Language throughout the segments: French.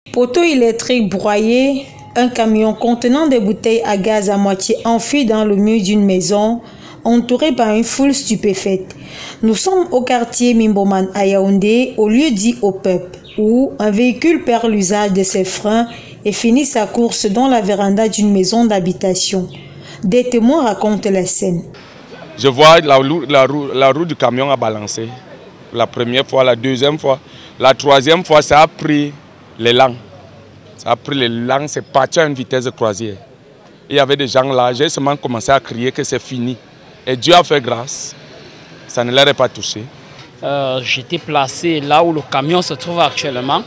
Poteau électrique broyé, un camion contenant des bouteilles à gaz à moitié enfuies dans le mur d'une maison, entouré par une foule stupéfaite. Nous sommes au quartier Mimboman à Yaoundé, au lieu dit au peuple, où un véhicule perd l'usage de ses freins et finit sa course dans la véranda d'une maison d'habitation. Des témoins racontent la scène. Je vois la roue du camion a balancé. La première fois, la deuxième fois, la troisième fois, ça a pris l'élan. Ça a pris l'élan, c'est parti à une vitesse de croisière. Il y avait des gens là, j'ai seulement commencé à crier que c'est fini. Et Dieu a fait grâce, ça ne l'aurait pas touché. J'étais placé là où le camion se trouve actuellement.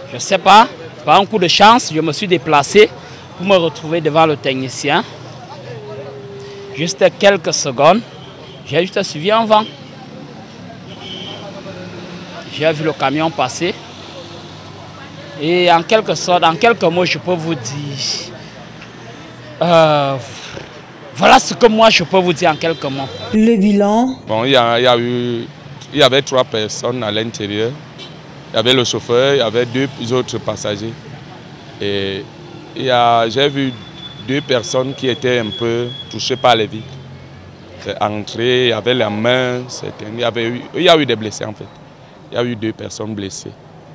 Je ne sais pas, par un coup de chance, je me suis déplacé pour me retrouver devant le technicien. Juste quelques secondes, j'ai juste suivi un vent. J'ai vu le camion passer. Et en quelque sorte, en quelques mots, je peux vous dire... voilà ce que moi je peux vous dire en quelques mots. Le bilan. Bon, il y avait 3 personnes à l'intérieur. Il y avait le chauffeur, il y avait 2 autres passagers. Et j'ai vu 2 personnes qui étaient un peu touchées par les vitres. C'est entré, il y avait la main, il y a eu des blessés en fait. Il y a eu 2 personnes blessées.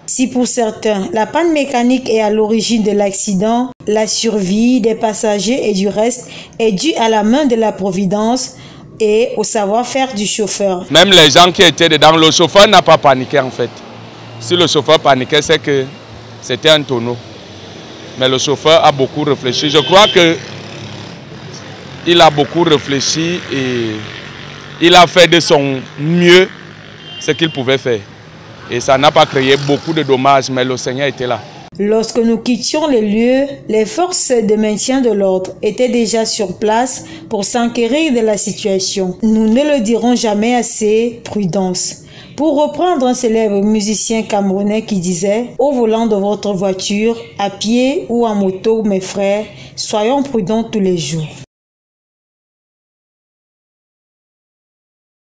Si pour certains, la panne mécanique est à l'origine de l'accident, la survie des passagers et du reste est due à la main de la Providence et au savoir-faire du chauffeur. Même les gens qui étaient dedans, le chauffeur n'a pas paniqué en fait. Si le chauffeur paniquait, c'est que c'était un tonneau. Mais le chauffeur a beaucoup réfléchi. Je crois qu'il a beaucoup réfléchi et il a fait de son mieux ce qu'il pouvait faire. Et ça n'a pas créé beaucoup de dommages, mais le Seigneur était là. Lorsque nous quittions les lieux, les forces de maintien de l'ordre étaient déjà sur place pour s'enquérir de la situation. Nous ne le dirons jamais assez, prudence. Pour reprendre un célèbre musicien camerounais qui disait « Au volant de votre voiture, à pied ou en moto, mes frères, soyons prudents tous les jours ».